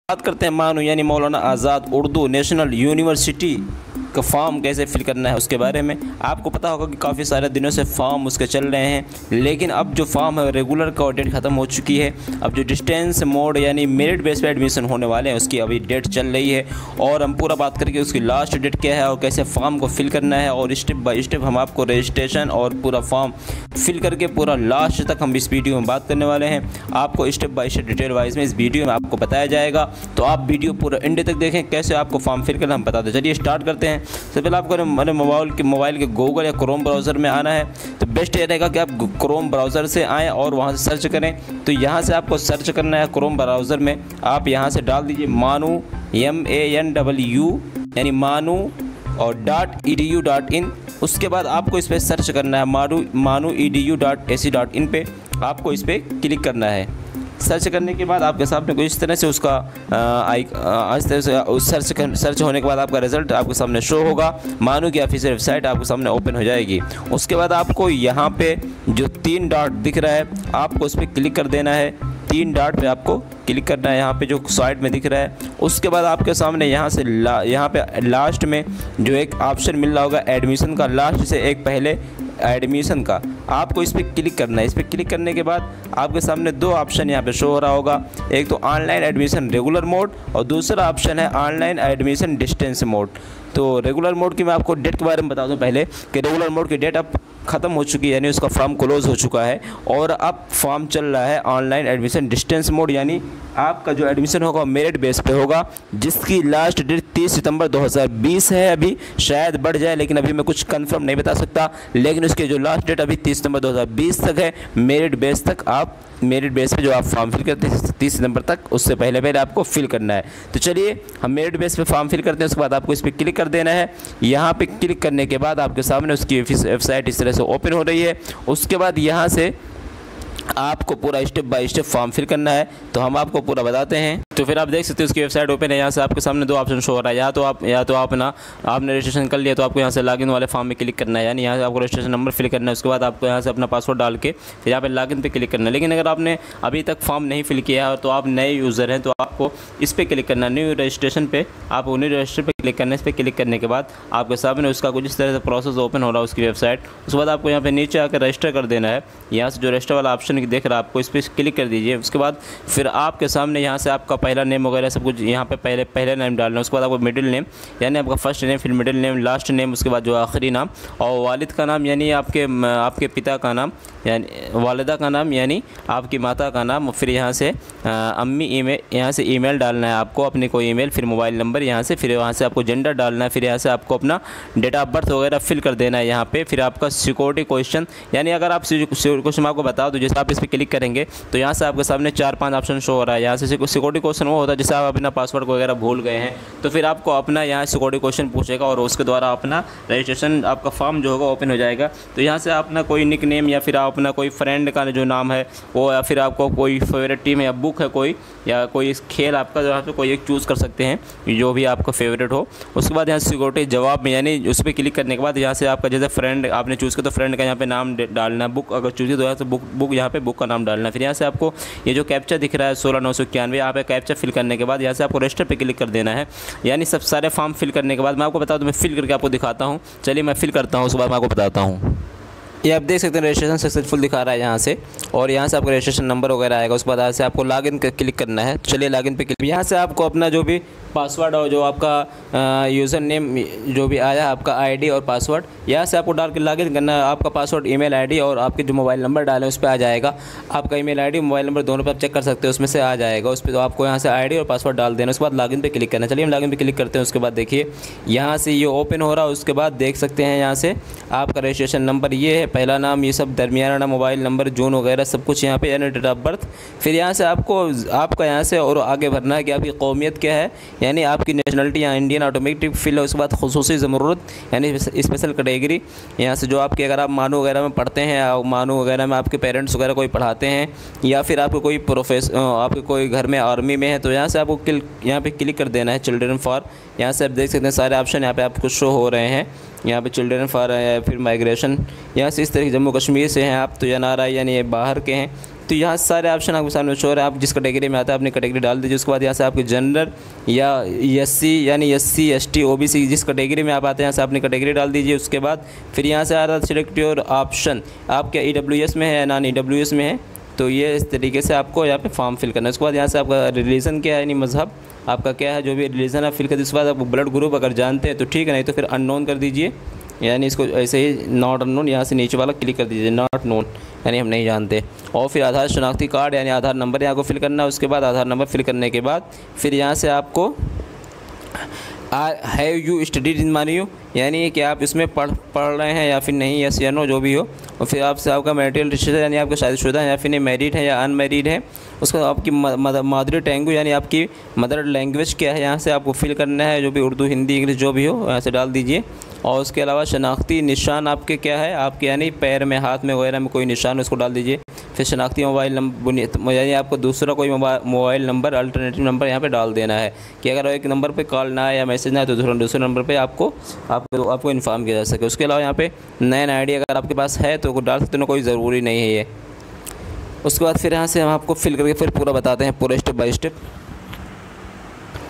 बात करते हैं मानू यानी मौलाना आज़ाद उर्दू नेशनल यूनिवर्सिटी का फॉर्म कैसे फिल करना है उसके बारे में। आपको पता होगा कि काफ़ी सारे दिनों से फॉर्म उसके चल रहे हैं, लेकिन अब जो फॉर्म है रेगुलर का डेट ख़त्म हो चुकी है। अब जो डिस्टेंस मोड यानी मेरिट बेस पे एडमिशन होने वाले हैं उसकी अभी डेट चल रही है, और हम पूरा बात करके उसकी लास्ट डेट क्या है और कैसे फॉर्म को फिल करना है, और स्टेप बाय स्टेप हम आपको रजिस्ट्रेशन और पूरा फॉर्म फिल करके पूरा लास्ट तक हम इस वीडियो में बात करने वाले हैं। आपको step by step detail wise में इस वीडियो में आपको बताया जाएगा, तो आप वीडियो पूरा एंड तक देखें कैसे आपको फॉर्म फिल करना हम बता दें। चलिए स्टार्ट करते हैं। सबसे पहले आपको मेरे मोबाइल के गूगल या क्रोम ब्राउज़र में आना है, तो बेस्ट ये रहेगा कि आप क्रोम ब्राउज़र से आएँ और वहाँ से सर्च करें। तो यहाँ से आपको सर्च करना है क्रोम ब्राउज़र में, आप यहाँ से डाल दीजिए मानू MANW यानी मानू और .edu.in। उसके बाद आपको इस पर सर्च करना है मानू edu.ac.in पे आपको इस पर क्लिक करना है। सर्च करने के बाद आपके सामने कुछ इस तरह से उसका इस तरह से सर्च होने के बाद आपका रिज़ल्ट आपके सामने शो होगा। मानू की ऑफिशियल वेबसाइट आपके सामने ओपन हो जाएगी। उसके बाद आपको यहाँ पे जो 3 डॉट दिख रहा है आपको उस पर क्लिक कर देना है। 3 डॉट पे आपको क्लिक करना है यहाँ पे जो साइड में दिख रहा है। उसके बाद आपके सामने यहाँ पे लास्ट में जो एक ऑप्शन मिल रहा होगा एडमिशन का, लास्ट से एक पहले एडमिशन का, आपको इस पर क्लिक करना है। इस पर क्लिक करने के बाद आपके सामने 2 ऑप्शन यहाँ पे शो हो रहा होगा, एक तो ऑनलाइन एडमिशन रेगुलर मोड और दूसरा ऑप्शन है ऑनलाइन एडमिशन डिस्टेंस मोड। तो रेगुलर मोड की मैं आपको डेट के बारे में बता दूं पहले कि रेगुलर मोड की डेट अब ख़त्म हो चुकी है, यानी उसका फॉर्म क्लोज़ हो चुका है, और अब फॉर्म चल रहा है ऑनलाइन एडमिशन डिस्टेंस मोड, यानी आपका जो एडमिशन होगा मेरिट बेस पे होगा, जिसकी लास्ट डेट 30 सितंबर 2020 है। अभी शायद बढ़ जाए, लेकिन अभी मैं कुछ कंफर्म नहीं बता सकता, लेकिन उसकी जो लास्ट डेट अभी 30 सितंबर 2020 तक है। मेरिट बेस तक आप मेरिट बेस पे जो आप फॉर्म फिल करते हैं 30 सितंबर तक, उससे पहले आपको फिल करना है। तो चलिए हम मेरिट बेस पे फॉर्म फिल करते हैं। उसके बाद आपको इस पर क्लिक कर देना है। यहाँ पे क्लिक करने के बाद आपके सामने उसकी वेबसाइट इस तरह से ओपन हो रही है। उसके बाद यहाँ से आपको पूरा step by step form fill करना है, तो हम आपको पूरा बताते हैं। तो फिर आप देख सकते हो उसकी वेबसाइट ओपन है। यहाँ से आपके सामने 2 ऑप्शन शो हो रहा है, या तो आपने रजिस्ट्रेशन कर लिया तो आपको यहाँ से लॉगिन वाले फॉर्म में क्लिक करना है, यानी यहाँ से आपको रजिस्ट्रेशन नंबर फिल करना है। उसके बाद आपको यहाँ से अपना पासवर्ड डाल के फिर यहाँ पे लॉगिन पे क्लिक करना है। लेकिन अगर आपने अभी तक फॉर्म नहीं फिल किया है तो आप नए यूज़र हैं तो आपको इस पर क्लिक करना है, न्यू रजिस्ट्रेशन पे आपको न्यू रजिस्टर पे क्लिक करना है। इस पर क्लिक करने के बाद आपके सामने उसका कुछ इस तरह से प्रोसेस ओपन हो रहा है उसकी वेबसाइट। उसके बाद आपको यहाँ पे नीचे आकर रजिस्टर कर देना है। यहाँ से जो रजिस्टर वाला ऑप्शन देख रहा है आपको इस पर क्लिक कर दीजिए। उसके बाद फिर आपके सामने यहाँ से आपका पहला नेम वगैरह सब कुछ यहाँ पे पहले नेम डालना है। उसके बाद आपको मिडिल नेम यानी आपका फर्स्ट नेम, फिर मिडिल नेम, लास्ट नेम, उसके बाद जो आखिरी नाम, और वालिद का नाम यानी आपके पिता का नाम, यानी वालिदा का नाम यानी आपकी माता का नाम, फिर यहाँ से अम्मी ईमेल, यहाँ से ईमेल डालना है आपको अपनी कोई ईमेल, फिर मोबाइल नंबर यहाँ से, फिर वहाँ से आपको जेंडर डालना है, फिर यहाँ से आपको अपना डेट ऑफ बर्थ वगैरह फिल कर देना है यहाँ पे। फिर आपका सिक्योरिटी क्वेश्चन, यानी अगर आप क्वेश्चन आपको बता दो, जैसे आप इस पर क्लिक करेंगे तो यहाँ से आपके सामने 4-5 ऑप्शन शो हो रहा है। यहाँ से सिक्योरिटी क्वेश्चन वो होता है जैसे आप अपना पासवर्ड वगैरह भूल गए हैं, तो फिर आपको अपना यहाँ सिक्योरिटी क्वेश्चन पूछेगा और उसके द्वारा अपना रजिस्ट्रेशन आपका फॉर्म जो होगा ओपन हो जाएगा। तो यहाँ से अपना कोई निक नेम या फिर आप अपना कोई फ्रेंड का जो नाम है वो, या फिर आपको कोई फेवरेट टीम या बुक है कोई, या कोई खेल आपका जो यहाँ पे कोई एक चूज़ कर सकते हैं जो भी आपका फेवरेट हो। उसके बाद यहाँ सिक्योरिटी जवाब में यानी उस पर क्लिक करने के बाद यहाँ से आपका जैसे फ्रेंड आपने चूज़ किया तो फ्रेंड का यहाँ पे नाम डालना है, बुक अगर चूज़ किया तो यहाँ से बुक यहाँ पे बुक का नाम डालना है। फिर यहाँ से आपको ये जो कैप्चा दिख रहा है 16991, यहाँ पे कैप्चा फिल करने के बाद यहाँ से आपको रजिस्टर पे क्लिक कर देना है। यानी सब सारे फॉर्म फिल करने के बाद मैं आपको बता दूँ, मैं फिल करके आपको दिखाता हूँ। चलिए मैं फिल करता हूँ, उसके बाद मैं आपको बताता हूँ। ये आप देख सकते हैं रजिस्ट्रेशन सक्सेसफुल दिखा रहा है यहाँ से, और यहाँ से आपका रजिस्ट्रेशन नंबर वगैरह आएगा। उसके बाद यहाँ से आपको लॉगिन पर क्लिक करना है। चलिए लॉगिन पे क्लिक, यहाँ से आपको अपना जो भी पासवर्ड और जो आपका यूज़र नेम जो भी आया आपका आईडी और पासवर्ड यहाँ से आपको डाल के लॉगिन करना है। आपका पासवर्ड, ईमेल आईडी और आपके जो मोबाइल नंबर डाले उस पर आ जाएगा। आपका ईमेल आईडी मोबाइल नंबर दोनों पर आप चेक कर सकते हो, उसमें से आ जाएगा उस पर। तो आपको यहाँ से आईडी और पासवर्ड डाल देना। उसके बाद लॉगिन पे क्लिक करना। चलिए हम लॉगिन पे क्लिक करते हैं। उसके बाद देखिए यहाँ से ये ओपन हो रहा है। उसके बाद देख सकते हैं यहाँ से आपका रजिस्ट्रेशन नंबर ये है, पहला नाम, ये सब दरमियाना नाम, मोबाइल नंबर, जून वगैरह सब कुछ यहाँ पे, यानी डेट ऑफ बर्थ। फिर यहाँ से आपका यहाँ से और आगे भरना है कि आपकी कौमियत क्या है, यानी आपकी नेशनलिटी या इंडियन ऑटोमेटिक फिल है। उसके बाद खुसूसी ज़रूरत यानी स्पेशल कैटेगरी, यहाँ से जो आपके अगर आप मानू वगैरह में पढ़ते हैं, मानू वगैरह में आपके पेरेंट्स वगैरह कोई पढ़ाते हैं, या फिर आपको कोई आपके कोई घर में आर्मी में है, तो यहाँ से आपको यहाँ पे क्लिक कर देना है चिल्ड्रन फॉर। यहाँ से आप देख सकते हैं सारे ऑप्शन यहाँ पे आपको शो हो रहे हैं। यहाँ पे चिल्ड्रन फॉर है, फिर माइग्रेशन, यहाँ से इस तरह जम्मू कश्मीर से हैं आप तो NRI यानी ये बाहर के हैं, तो यहाँ सारे ऑप्शन आपके सामने शो है। आप जिस कैटेगरी में आता है अपनी कैटेगरी डाल दीजिए। उसके बाद यहाँ से आपके जनरल या एससी यानी एससी एसटी ओबीसी जिस कैटेगरी में आप आते हैं यहाँ से अपनी कैटेगरी डाल दीजिए। उसके बाद फिर यहाँ से आ रहा है सिलेक्ट योर ऑप्शन, आप क्या ईडब्ल्यूएस में है या नॉन ईडब्ल्यूएस में है, तो ये इस तरीके से आपको यहाँ पे फॉर्म फिल करना है। उसके बाद यहाँ से आपका रिलीजन क्या है यानी मज़हब आपका क्या है, जो भी रिलीजन है फिल कर दीजिए। उसके बाद आप ब्लड ग्रुप अगर जानते हैं तो ठीक है, नहीं तो फिर अननोन कर दीजिए, यानी इसको ऐसे ही नॉट अननोन यहाँ से नीचे वाला क्लिक कर दीजिए, नॉट नोन यानी हम नहीं जानते। और फिर आधार शनाख्ती कार्ड यानी आधार नंबर यहाँ को फिल करना है। उसके बाद आधार नंबर फिल करने के बाद फिर यहाँ से आपको हैव यू स्टडीड इन मानियो यानी कि आप इसमें पढ़ रहे हैं या फिर नहीं, यस या नो जो भी हो। और फिर आपसे आपका मैरिटल स्टेटस यानी आपका शादीशुदा है या फिर नहीं, मैरिड है या अनमैरिड है। उसका आपकी मादरी टैंगू यानी आपकी मदर लैंग्वेज क्या है यहाँ से आपको फिल करना है, जो भी उर्दू हिंदी इंग्लिश जो भी हो यहाँ से डाल दीजिए। और उसके अलावा शनाख्ती निशान आपके क्या है, आपके यानी पैर में हाथ में वगैरह में कोई निशान उसको डाल दीजिए। फिर शनाख्ती मोबाइल नंबर यानी आपको दूसरा कोई मोबाइल नंबर अल्टरनेटिव नंबर यहाँ पे डाल देना है कि अगर एक नंबर पे कॉल ना आए या मैसेज ना आए तो दूसरे नंबर पे आपको इन्फॉर्म किया जा सके। उसके अलावा यहाँ पे नैन आईडी अगर आपके पास है तो डाल सकते हो, कोई ज़रूरी नहीं है ये। उसके बाद फिर यहाँ से हम आपको फिल करके फिर पूरा बताते हैं, पूरा स्टेप बाय स्टेप।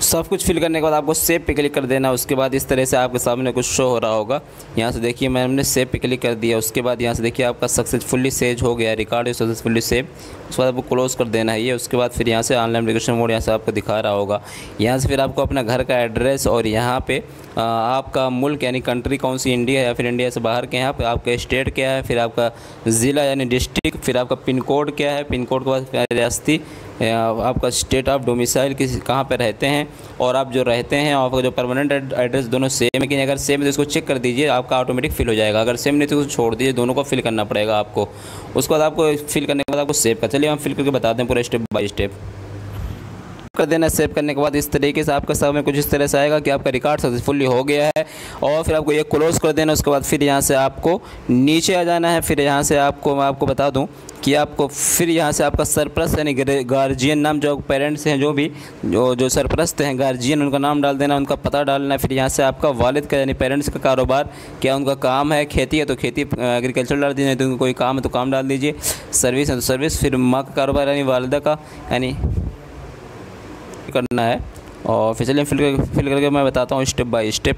सब कुछ फिल करने के बाद आपको सेव पे क्लिक कर देना। उसके बाद इस तरह से आपके सामने कुछ शो हो रहा होगा। यहाँ से देखिए मैंने सेव पे क्लिक कर दिया। उसके बाद यहाँ से देखिए आपका सक्सेसफुली सेव हो गया, रिकॉर्ड है सक्सेसफुली सेव। उसके बाद आपको क्लोज़ कर देना है ये। उसके बाद फिर यहाँ से ऑनलाइन एप्लीकेशन मोड यहाँ से आपको दिखा रहा होगा। यहाँ से फिर आपको अपना घर का एड्रेस और यहाँ पे आपका मुल्क यानी कंट्री कौन सी, इंडिया है या फिर इंडिया से बाहर के हैं, आपका स्टेट क्या है, फिर आपका ज़िला यानी डिस्ट्रिक्ट, फिर आपका पिन कोड क्या है, पिन कोड के बाद रियासती आपका स्टेट ऑफ डोमिसाइल कहाँ पर रहते हैं, और आप जो रहते हैं आपका जो परमानेंट एड्रेस दोनों सेम है कि नहीं। अगर सेम है तो इसको चेक कर दीजिए, आपका ऑटोमेटिक फिल हो जाएगा। अगर सेम नहीं तो छोड़ दीजिए, दोनों को फिल करना पड़ेगा आपको। उसके बाद आपको फिल करने के बाद आपको सेव कर, चलिए हम फिल करके बताते हैं पूरा स्टेप बाय स्टेप कर देना। सेव करने के बाद इस तरीके से आपका सामने कुछ इस तरह से आएगा कि आपका रिकॉर्ड सक्सेसफुली हो गया है। और फिर आपको ये क्लोज़ कर देना। उसके बाद फिर यहाँ से आपको नीचे आ जाना है। फिर यहाँ से मैं आपको बता दूँ कि आपको फिर यहाँ से आपका सरपरस्त यानी गार्जियन नाम, जो पेरेंट्स हैं जो भी जो सरपरस्त हैं गार्जियन, उनका नाम डाल देना, उनका पता डालना है। फिर यहाँ से आपका वालिद का यानी पेरेंट्स का कारोबार क्या, उनका काम है खेती है तो खेती एग्रीकल्चर डाल दीजिए, तो उनका कोई काम है तो काम डाल दीजिए, सर्विस है तो सर्विस। फिर माँ का कारोबार यानी वालिदा का यानी करना है। और फिर चलिए फिल करके मैं बताता हूँ स्टेप बाय स्टेप।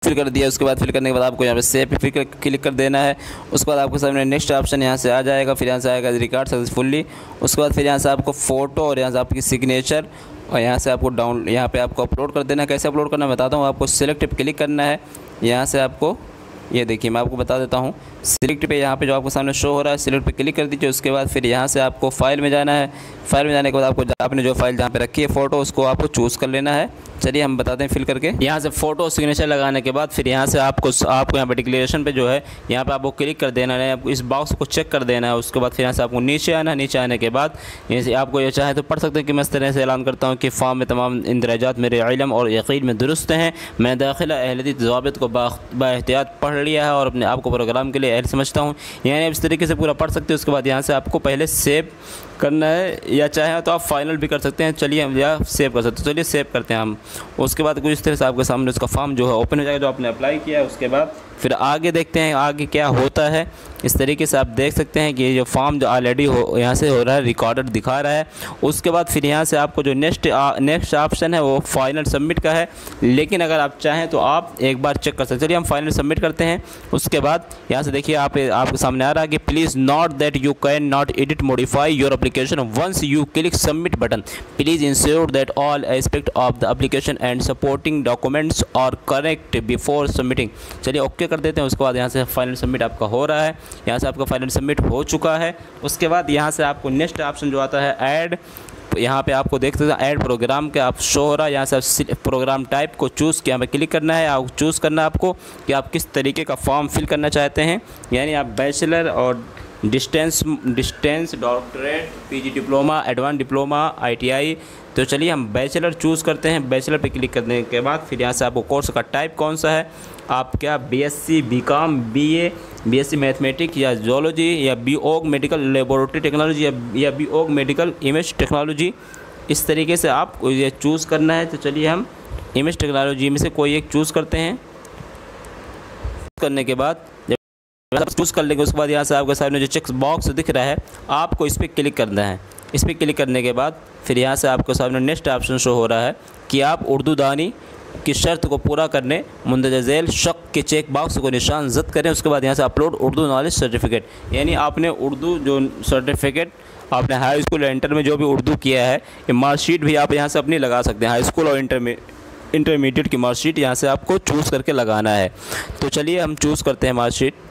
फिल कर दिया। उसके बाद फिल करने के बाद आपको यहाँ पे सेव पे क्लिक कर देना है। उसके बाद आपके सामने नेक्स्ट ऑप्शन यहाँ से आ जाएगा। फिर यहाँ से आएगा रिकॉर्ड सक्सेसफुली। उसके बाद फिर यहाँ से आपको फ़ोटो और यहाँ से आपकी सिग्नेचर और यहाँ से आपको यहाँ पे आपको अपलोड कर देना है। कैसे अपलोड करना बताता हूँ। आपको सिलेक्ट पे क्लिक करना है। यहाँ से आपको ये देखिए मैं आपको बता देता हूँ, सिलेक्ट पे यहाँ पे जो आपको सामने शो हो रहा है सिलेक्ट पे क्लिक कर दीजिए। उसके बाद फिर यहाँ से आपको फाइल में जाना है। फाइल में जाने के बाद आपको आपने जो फाइल जहाँ पे रखी है फ़ोटो, उसको आपको चूज़ कर लेना है। चलिए हम बताते हैं फिल करके। यहाँ से फ़ोटो सिग्नेचर लगाने के बाद फिर यहाँ से आपको यहाँ पे डिक्लेरेशन पे जो है यहाँ पे आपको क्लिक कर देना है। आपको इस बॉक्स को चेक कर देना है। उसके बाद फिर यहाँ से आपको नीचे आना है। नीचे आने के बाद जैसे आपको ये चाहे तो पढ़ सकते हैं कि मैं इस तरह से ऐलान करता हूँ कि फॉर्म में तमाम इंदराजात मेरे इल्म और यकीन में दुरुस्त हैं। मैं दाखिला अहलियत ज़वाबित को बाएहतियात पढ़ लिया है और अपने आप को प्रोग्राम के लिए अहल समझता हूँ। यानी आप इस तरीके से पूरा पढ़ सकते हैं। उसके बाद यहाँ से आपको पहले सेव करना है या चाहे तो आप फाइनल भी कर सकते हैं। चलिए हम या सेव कर सकते हैं। चलिए सेव करते हैं हम। उसके बाद कुछ इस तरह से आपके सामने उसका फॉर्म जो है ओपन हो जाएगा, जो आपने अप्लाई किया है। उसके बाद फिर आगे देखते हैं आगे क्या होता है। इस तरीके से आप देख सकते हैं कि ये जो फॉर्म जो ऑलरेडी यहाँ से हो रहा है रिकॉर्डेड दिखा रहा है। उसके बाद फिर यहाँ से आपको जो नेक्स्ट ऑप्शन है वो फाइनल सबमिट का है, लेकिन अगर आप चाहें तो आप एक बार चेक कर सकते हैं। चलिए हम फाइनल सबमिट करते हैं। उसके बाद यहाँ से देखिए आपके सामने आ रहा है कि please note that you can not edit modify your application once you click submit button. Please ensure that all aspect of the application and supporting documents are correct before submitting. चलिए ओके कर देते हैं। उसके बाद यहाँ से final submit आपका हो रहा है। यहाँ से आपका फाइनल सबमिट हो चुका है। उसके बाद यहाँ से आपको नेक्स्ट ऑप्शन जो आता है ऐड, यहाँ पे आपको देख सकते हैं ऐड प्रोग्राम के आप शो हो रहा है। यहाँ से प्रोग्राम टाइप को चूज़ के यहाँ पे क्लिक करना है। आप चूज़ करना है आपको कि आप किस तरीके का फॉर्म फिल करना चाहते हैं। यानी आप बैचलर और distance doctorate, PG diploma, advance diploma, ITI. तो चलिए हम बैचलर चूज़ करते हैं। बैचलर पे क्लिक करने के बाद फिर यहाँ से आपको कोर्स का टाइप कौन सा है, आप क्या BSc, BCom, BA, BSc mathematics या जोलॉजी या बीओग मेडिकल लेबोरेटरी टेक्नोलॉजी या बीओग मेडिकल इमेज टेक्नोलॉजी, इस तरीके से आपको ये चूज़ करना है। तो चलिए हम इमेज टेक्नोलॉजी में से कोई एक चूज़ करते हैं। करने के बाद चूज़ कर लेंगे उसके बाद यहाँ से आपके सामने जो चेक बॉक्स दिख रहा है आपको इस पर क्लिक करना है। इस पर क्लिक करने के बाद फिर यहाँ से आपके सामने नेक्स्ट ऑप्शन शो हो रहा है कि आप उर्दू दानी की शर्त को पूरा करने मुंदरजा झैल शक के चेक बॉक्स को निशान जद करें। उसके बाद यहाँ से अपलोड उर्दू नॉलेज सर्टिफिकेट, यानी आपने उर्दू जो सर्टिफिकेट आपने हाई स्कूल या इंटर में जो भी उर्दू किया है, ये मार्कशीट भी आप यहाँ से अपनी लगा सकते हैं। हाई स्कूल और इंटरमीडिएट की मार्कशीट यहाँ से आपको चूज़ करके लगाना है। तो चलिए हम चूज़ करते हैं मार्कशीट।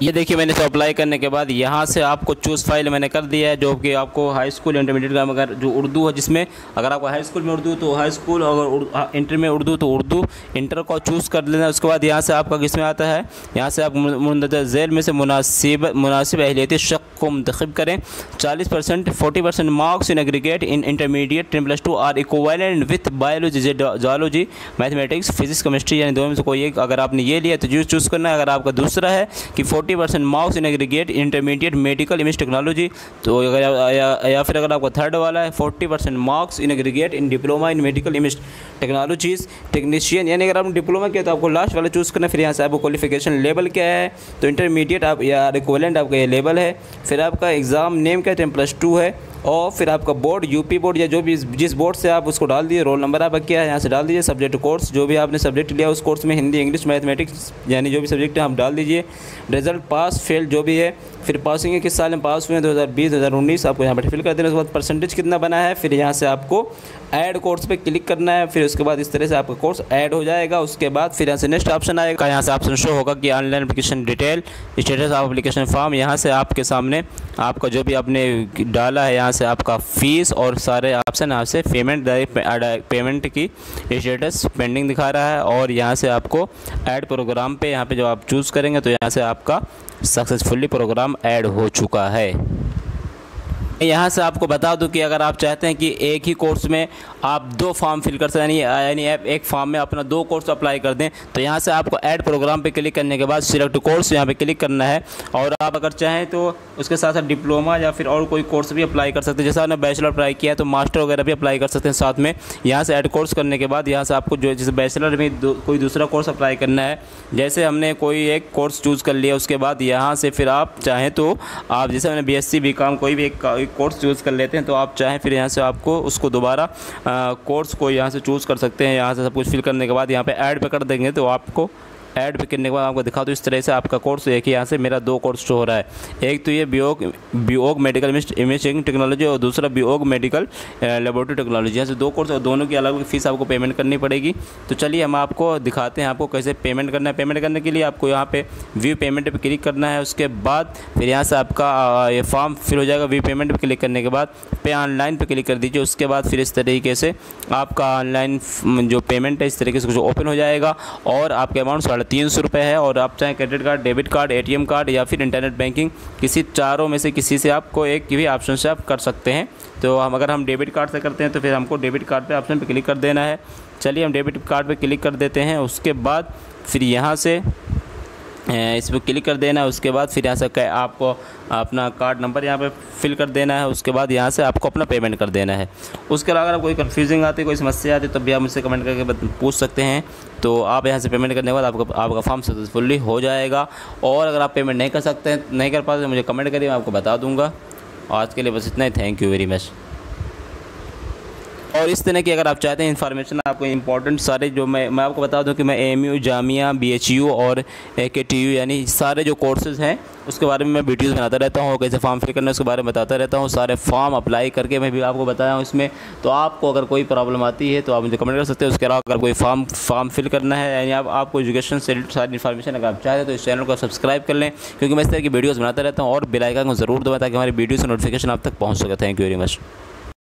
ये देखिए मैंने इसे अप्लाई करने के बाद यहाँ से आपको चूज़ फाइल मैंने कर दिया है, जो कि आपको हाई स्कूल इंटरमीडिएट का अगर जो उर्दू है, जिसमें अगर आपको हाई स्कूल में उर्दू तो हाई स्कूल, अगर इंटर में उर्दू तो उर्दू, इंटर को चूज़ कर लेना। उसके बाद यहाँ से आपका किस में आता है, यहाँ से आप मुंदरजा झैल में से मुनासिब अहलियती शक को मुंतखब करें। 40% 40% marks in aggregate in intermediate 10+2 or equivalent with biology, zoology, mathematics, physics, chemistry, यानी दोनों में से कोई एक अगर आपने ये लिया तो चूज़ करना है। अगर आपका दूसरा है कि 40% marks in aggregate intermediate medical image technology, तो या फिर अगर आपका थर्ड वाला है 40% marks in aggregate in diploma in medical image technologies technician, यानी अगर आपने डिप्लोमा किया तो आपको लास्ट वाला चूज़ करना है। फिर यहाँ से आपको क्वालिफिकेशन लेवल क्या है, तो इंटरमीडिएट आप या इक्विवेलेंट आपका ये लेवल है। फिर आपका एग्ज़ाम नेम क्या 10+2 है, और फिर आपका बोर्ड यूपी बोर्ड या जो भी जिस बोर्ड से आप उसको डाल दिए। रोल नंबर आपका क्या है यहाँ से डाल दीजिए। सब्जेक्ट कोर्स जो भी आपने सब्जेक्ट लिया उस कोर्स में हिंदी, इंग्लिश, मैथमेटिक्स, यानी जो भी सब्जेक्ट है आप डाल दीजिए। रिजल्ट पास फेल जो भी है, फिर पासिंग है किस साल में पास हुए हैं, 2020 2019 आपको यहाँ पर फिल कर देना। उसके बाद परसेंटेज कितना बना है, फिर यहाँ से आपको ऐड कोर्स पे क्लिक करना है। फिर उसके बाद इस तरह से आपका कोर्स ऐड हो जाएगा। उसके बाद फिर यहाँ से नेक्स्ट ऑप्शन आएगा, यहाँ से ऑप्शन शो होगा कि online application detail status of application form. यहाँ से आपके सामने आपका जो भी आपने डाला है, यहाँ से आपका फीस और सारे ऑप्शन, यहाँ से पेमेंट की स्टेटस पेंडिंग दिखा रहा है। और यहाँ से आपको ऐड प्रोग्राम पे यहाँ पे जो आप चूज़ करेंगे तो यहाँ से आपका सक्सेसफुली प्रोग्राम ऐड हो चुका है। यहाँ से आपको बता दूं कि अगर आप चाहते हैं कि एक ही कोर्स में आप 2 फॉर्म फिल कर सकें, यानी एक फॉर्म में अपना 2 कोर्स अप्लाई कर दें, तो यहाँ से आपको ऐड प्रोग्राम पे क्लिक करने के बाद सिलेक्ट कोर्स यहाँ पे क्लिक करना है। और आप अगर चाहें तो उसके साथ साथ डिप्लोमा या फिर और कोई कोर्स भी अप्लाई कर सकते हैं। जैसा आपने बैचलर अप्लाई किया है तो मास्टर वगैरह भी अप्लाई कर सकते हैं साथ में। यहाँ से ऐड कोर्स करने के बाद यहाँ से आपको जो जैसे बैचलर में कोई दूसरा कोर्स अप्लाई करना है, जैसे हमने कोई एक कोर्स चूज़ कर लिया, उसके बाद यहाँ से फिर आप चाहें तो आप जैसे हमने BSc BCom कोई भी एक कोर्स चूज़ कर लेते हैं, तो आप चाहें फिर यहाँ से आपको उसको दोबारा कोर्स को यहाँ से चूज़ कर सकते हैं। यहाँ से सब कुछ फिल करने के बाद यहाँ पे ऐड पे कर देंगे तो आपको ऐड पे करने के बाद आपको दिखा दो इस तरह से आपका कोर्स। एक ही यहाँ से मेरा 2 कोर्स शो हो रहा है, एक तो ये बीओग मेडिकल इमेजिंग टेक्नोलॉजी और दूसरा बीओग मेडिकल लेबोरेटरी टेक्नोलॉजी। यहाँ से 2 कोर्स और दोनों की अलग अलग फीस आपको पेमेंट करनी पड़ेगी। तो चलिए हम आपको दिखाते हैं आपको कैसे पेमेंट करना है। पेमेंट करने के लिए आपको यहाँ पे व्यू पेमेंट पर क्लिक करना है। उसके बाद फिर यहाँ से आपका ये फॉर्म फिल हो जाएगा। व्यू पेमेंट पर क्लिक करने के बाद पे ऑनलाइन पर क्लिक कर दीजिए। उसके बाद फिर इस तरीके से आपका ऑनलाइन जो पेमेंट है इस तरीके से कुछ ओपन हो जाएगा और आपका अमाउंट 350 रुपये है। और आप चाहें credit card, debit card, ATM card या फिर इंटरनेट बैंकिंग, किसी चारों में से किसी से आपको एक भी ऑप्शन से आप कर सकते हैं। तो अगर हम डेबिट कार्ड से करते हैं तो फिर हमको डेबिट कार्ड पे ऑप्शन पे क्लिक कर देना है। चलिए हम डेबिट कार्ड पे क्लिक कर देते हैं। उसके बाद फिर यहाँ से इस पर क्लिक कर देना है। उसके बाद फिर यहाँ से आपको अपना कार्ड नंबर यहाँ पे फिल कर देना है। उसके बाद यहाँ से आपको अपना पेमेंट कर देना है। उसके अलावा अगर कोई कन्फ्यूजिंग आती है, कोई समस्या आती है, तब भी आप मुझसे कमेंट करके पूछ सकते हैं। तो आप यहाँ से पेमेंट करने के बाद आपका फॉर्म सक्सेसफुली हो जाएगा। और अगर आप पेमेंट नहीं कर सकते हैं, नहीं कर पाते, मुझे कमेंट करिए, मैं आपको बता दूँगा। आज के लिए बस इतना ही। Thank you very much. और इस तरह की अगर आप चाहते हैं इन्फॉर्मेशन आपको इंपॉर्टेंट सारे जो मैं आपको बता दूं कि मैं AMU, जामिया, BHU और KTU यानी सारे जो कोर्सेज़ हैं उसके बारे में मैं वीडियोस बनाता रहता हूँ। कैसे फॉर्म फिल करना है उसके बारे में बताता रहता हूँ। सारे फॉर्म अप्लाई करके मैं भी आपको बताया हूँ इसमें। तो आपको अगर कोई प्रॉब्लम आती है तो आप मुझे कमेंट कर सकते हैं। उसके अलावा अगर कोई फॉर्म फिल करना है यानी आपको एजुकेशन से सारी इन्फॉर्मेशन अगर आप चाहते हैं तो इस चैनल को सब्सक्राइब कर लें, क्योंकि मैं इस तरह की वीडियोज़ बनाता रहता हूँ। और बेल आइकन को ज़रूर दबाएं ताकि हमारी वीडियो से नोटिफिकेशन आप तक पहुँच सके। Thank you very much.